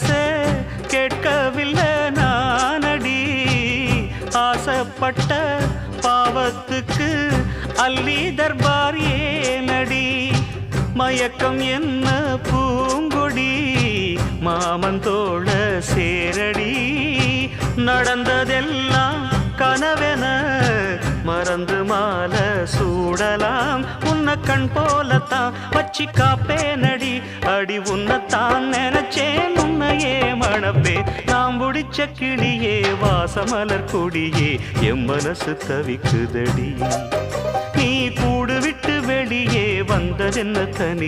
மனசே கேட்கவில்லை நானடி ஆசைப்பட்ட பாவத்துக்கு அள்ளி தர்பார் ஏனடி மயக்கம் என்ன பூங்கொடி மாமன் தோழ சேரடி நடந்ததெல்லாம் கனவென மறந்து மாலை சூடலாம் உன்னை கண் போலத்தான் வச்சி காப்பேனடி அடி உன்னைத்தான் நினைச்சேன் உன்னையே மணப்பே நாம் முடிச்ச கிளியே வாசமலர் கொடியே என் மனசு தவிக்குதடி நீ கூடு விட்டு வெளியே வந்ததென்ன தனி